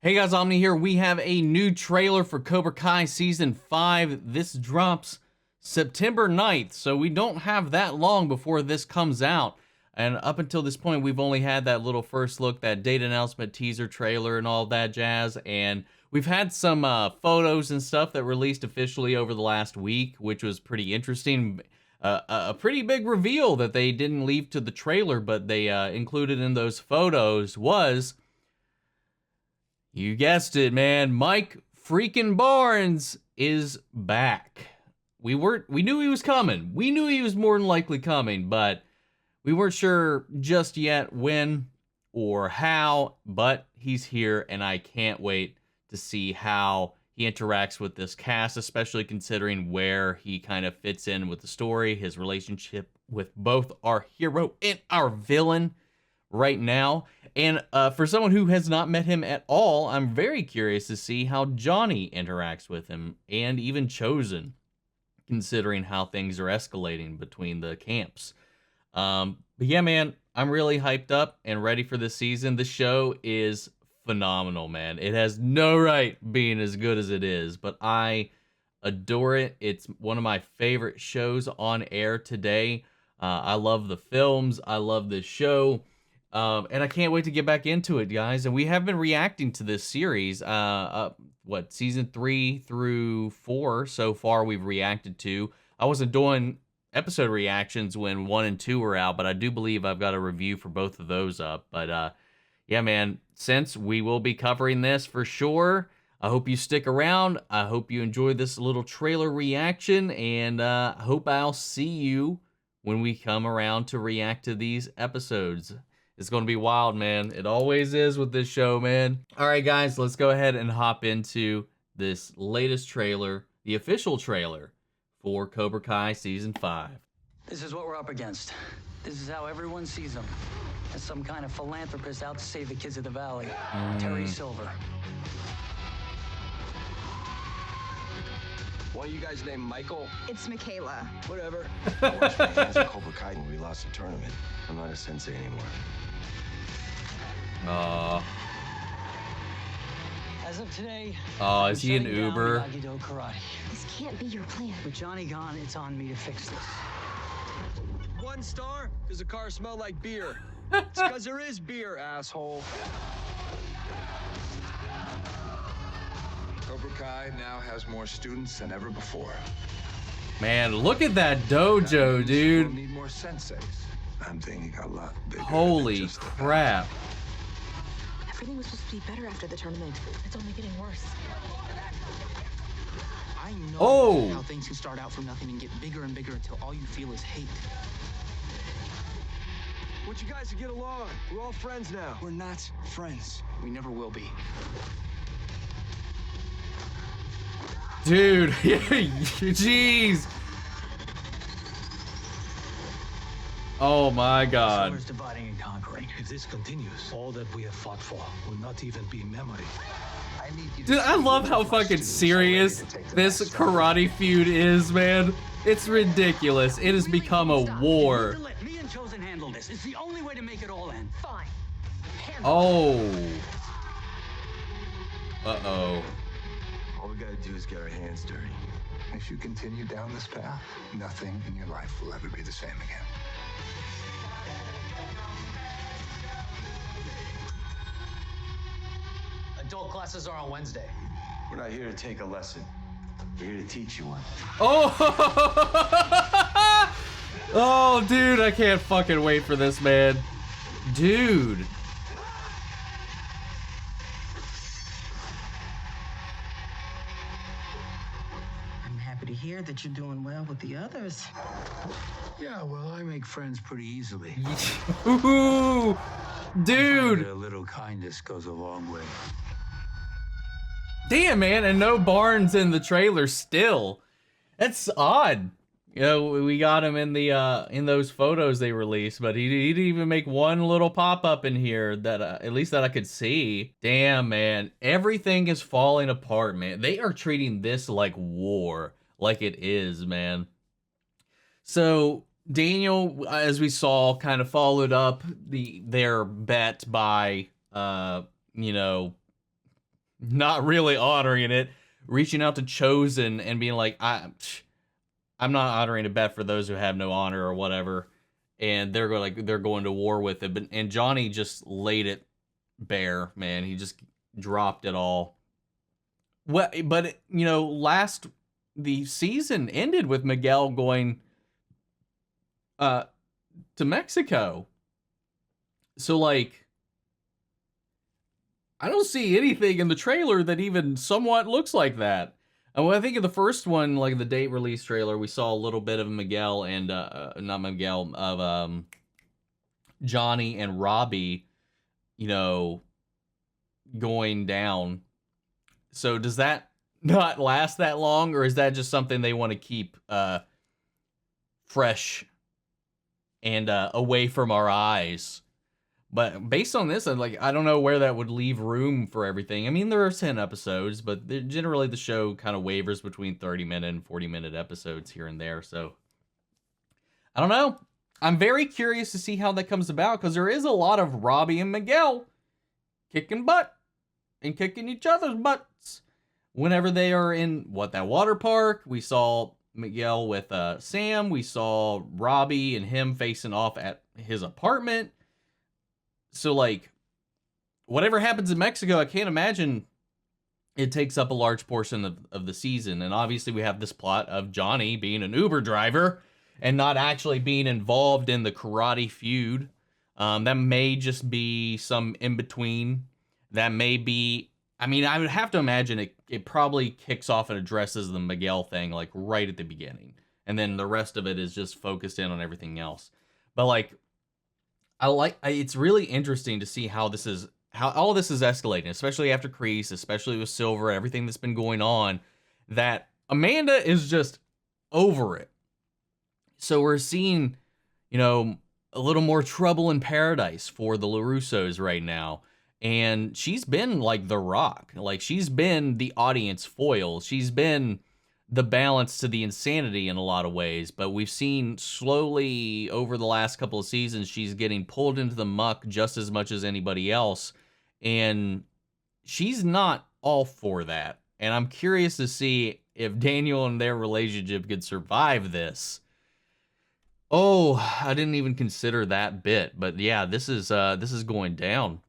Hey guys, Omni here. We have a new trailer for Cobra Kai Season 5. This drops September 9th, so we don't have that long before this comes out. And up until this point, we've only had that little first look, that date announcement, teaser trailer, and all that jazz. And we've had some photos and stuff that released officially over the last week, which was pretty interesting. A pretty big reveal that they didn't leave to the trailer, but they included in those photos was... You guessed it, man. Mike freaking Barnes is back. We knew he was coming. We knew he was more than likely coming, but we weren't sure just yet when or how, but he's here, and I can't wait to see how he interacts with this cast, especially considering where he kind of fits in with the story, his relationship with both our hero and our villain right now. And for someone who has not met him at all, I'm very curious to see how Gianni interacts with him, and even Chosen, considering how things are escalating between the camps. But yeah, man, I'm really hyped up and ready for this season. The show is phenomenal, man. It has no right being as good as it is, but I adore it. It's one of my favorite shows on air today. I love the films. I love this show. And I can't wait to get back into it, guys. And we have been reacting to this series. Season 3 through 4 so far we've reacted to. I wasn't doing episode reactions when 1 and 2 were out, but I do believe I've got a review for both of those up. But yeah, man, since we will be covering this for sure, I hope you stick around. I hope you enjoy this little trailer reaction, and I hope I'll see you when we come around to react to these episodes. It's going to be wild, man. It always is with this show, man. All right, guys, let's go ahead and hop into this latest trailer, the official trailer for Cobra Kai Season 5. This is what we're up against. This is how everyone sees him, as some kind of philanthropist out to save the kids of the valley. Terry Silver. One of you guys named Michael? It's Michaela. Whatever. I washed my hands of Cobra Kai when we lost the tournament. I'm not a sensei anymore. As of today, Is he an Uber? Karate. This can't be your plan. With Johnny gone, it's on me to fix this. 1 star? Does the car smell like beer? It's because there is beer, asshole. Cobra Kai now has more students than ever before. Man, look at that dojo, We'll dude. need more senseis. I'm thinking a lot bigger. Holy than just the crap. Everything was supposed to be better after the tournament. It's only getting worse. I know Oh. how things can start out from nothing and get bigger and bigger until all you feel is hate. Want you guys to get along. We're all friends now. We're not friends. We never will be. Dude, jeez. Oh my god. Silver's dividing and conquering. If this continues, all that we have fought for will not even be memory. I need you to Dude, I see love which how of my fucking students are serious ready to take the this next step. karate feud is, man. It's ridiculous. It has become a You need war. to let me and Chosen handle this. It's the only way to make it all end. Fine. Oh. Uh-oh. All we gotta do is get our hands dirty. If you continue down this path, nothing in your life will ever be the same again. Adult classes are on Wednesday. We're not here to take a lesson. We're here to teach you one. Oh. Oh, dude, I can't fucking wait for this, man. Dude. I'm happy to hear that you're doing well with the others. Yeah, well, I make friends pretty easily. Ooh. Dude. A little kindness goes a long way. Damn, man, and no Barnes in the trailer still. That's odd. You know, we got him in the in those photos they released, but he didn't even make one little pop-up in here that at least that I could see. Damn, man, everything is falling apart, man. They are treating this like war, like it is, man. So Daniel, as we saw, kind of followed up their bet by you know, not really honoring it, reaching out to Chosen and being like, I'm not honoring a bet for those who have no honor or whatever. And they're going to war with it. And Gianni just laid it bare, man. He just dropped it all. Well, but you know, the season ended with Miguel going to Mexico. So like, I don't see anything in the trailer that even somewhat looks like that. And when I think of the first one, like the date release trailer, we saw a little bit of Miguel and not Miguel, of Gianni and Robbie, you know, going down. So does that not last that long, or is that just something they want to keep fresh and away from our eyes? But based on this, I don't know where that would leave room for everything. I mean, there are 10 episodes, but generally the show kind of wavers between 30-minute and 40-minute episodes here and there. So I don't know. I'm very curious to see how that comes about, because there is a lot of Robbie and Miguel kicking butt and kicking each other's butts whenever they are in that water park. We saw Miguel with Sam. We saw Robbie and him facing off at his apartment. So, like, whatever happens in Mexico, I can't imagine it takes up a large portion of the season. And obviously we have this plot of Gianni being an Uber driver and not actually being involved in the karate feud. That may just be some in-between. That may be... I mean, I would have to imagine it probably kicks off and addresses the Miguel thing, like, right at the beginning. And then the rest of it is just focused in on everything else. But, like... it's really interesting to see how all this is escalating, especially after Kreese, especially with Silver, everything that's been going on, that Amanda is just over it. So we're seeing, you know, a little more trouble in paradise for the LaRussos right now. And she's been like The Rock. Like, she's been the audience foil. She's been the balance to the insanity in a lot of ways, but we've seen slowly over the last couple of seasons, she's getting pulled into the muck just as much as anybody else, and she's not all for that. And I'm curious to see if Daniel and their relationship could survive this. Oh, I didn't even consider that bit, but yeah, this is going down.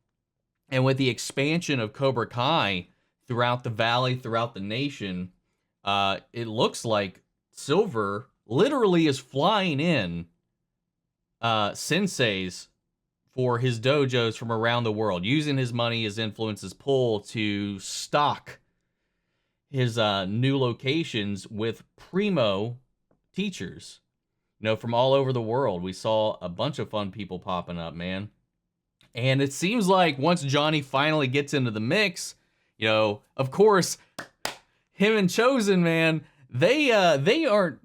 And with the expansion of Cobra Kai throughout the valley, throughout the nation, it looks like Silver literally is flying in senseis for his dojos from around the world, using his money, his influence, his pull to stock his new locations with primo teachers, you know, from all over the world. We saw a bunch of fun people popping up, man. And it seems like once Gianni finally gets into the mix, you know, of course, him and Chosen, man, they are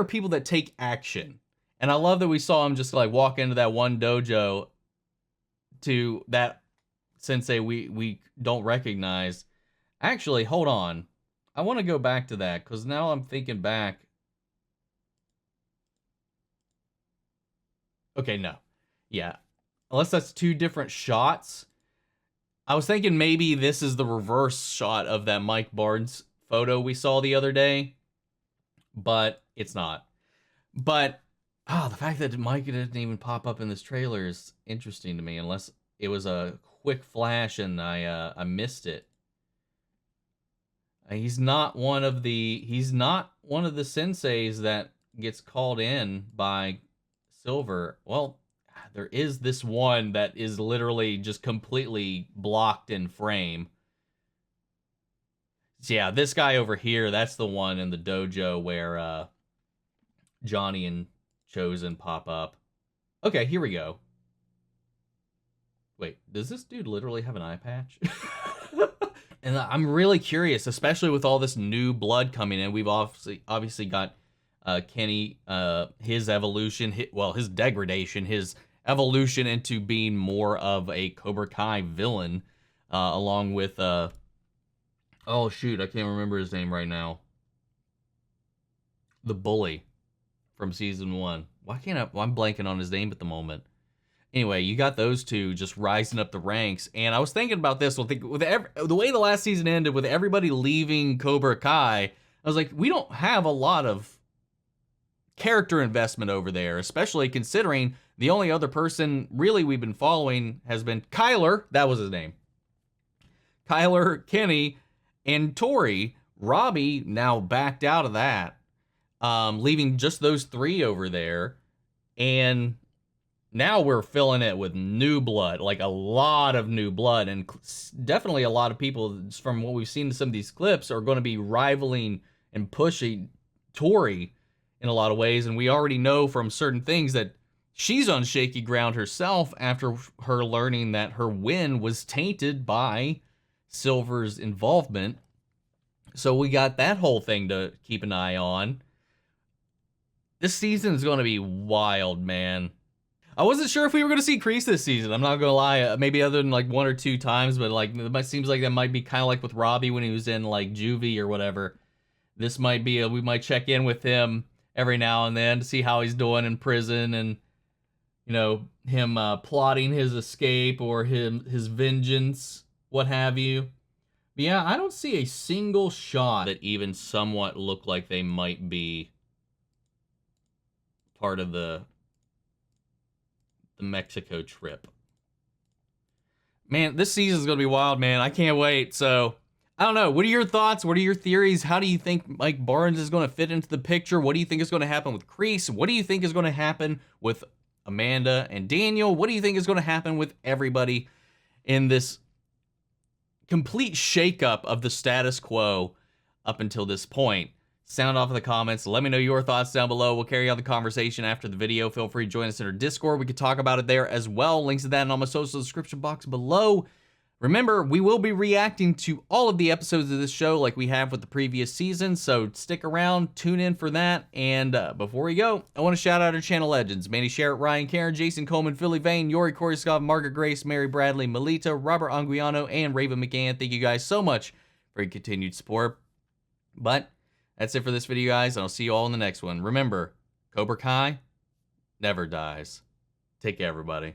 people that take action. And I love that we saw him just like walk into that one dojo to that sensei we don't recognize. Actually, hold on. I want to go back to that, because now I'm thinking back. Okay, no. Yeah. Unless that's two different shots. I was thinking maybe this is the reverse shot of that Mike Barnes photo we saw the other day, but it's not. But the fact that Mike didn't even pop up in this trailer is interesting to me, unless it was a quick flash and I missed it. He's not one of the senseis that gets called in by Silver. Well, there is this one that is literally just completely blocked in frame. So yeah, this guy over here, that's the one in the dojo where Gianni and Chosen pop up. Okay, here we go. Wait, does this dude literally have an eye patch? And I'm really curious, especially with all this new blood coming in. We've obviously got Kenny, his evolution, his degradation, his evolution into being more of a Cobra Kai villain, along with oh shoot, I can't remember his name right now. The bully from season 1. Why can't I'm blanking on his name at the moment. Anyway, you got those two just rising up the ranks. And I was thinking about this with the way the last season ended, with everybody leaving Cobra Kai, I was like, we don't have a lot of character investment over there, especially considering the only other person really we've been following has been Kyler, that was his name. Kyler, Kenny, and Tori. Robbie now backed out of that, leaving just those three over there. And now we're filling it with new blood, like a lot of new blood. And definitely a lot of people, from what we've seen in some of these clips, are going to be rivaling and pushing Tori in a lot of ways. And we already know from certain things that she's on shaky ground herself after her learning that her win was tainted by Silver's involvement. So we got that whole thing to keep an eye on. This season is going to be wild, man. I wasn't sure if we were going to see Kreese this season. I'm not going to lie. Maybe other than like 1 or 2 times, but like it seems like that might be kind of like with Robbie when he was in like Juvie or whatever. This might be we might check in with him every now and then to see how he's doing in prison, and you know, him plotting his escape or his vengeance, what have you. But yeah, I don't see a single shot that even somewhat look like they might be part of the Mexico trip. Man, this season's gonna be wild, man. I can't wait. So I don't know. What are your thoughts? What are your theories? How do you think Mike Barnes is going to fit into the picture? What do you think is going to happen with Kreese? What do you think is going to happen with Amanda and Daniel? What do you think is going to happen with everybody in this complete shakeup of the status quo up until this point? Sound off in the comments. Let me know your thoughts down below. We'll carry on the conversation after the video. Feel free to join us in our Discord. We could talk about it there as well. Links to that in all my social description box below. Remember, we will be reacting to all of the episodes of this show like we have with the previous season, so stick around, tune in for that. And before we go, I want to shout out our channel legends: Manny Sherritt, Ryan Karen, Jason Coleman, Philly Vane, Yori Koryaskov, Margaret Grace, Mary Bradley, Melita, Robert Anguiano, and Raven McGann. Thank you guys so much for your continued support. But that's it for this video, guys, and I'll see you all in the next one. Remember, Cobra Kai never dies. Take care, everybody.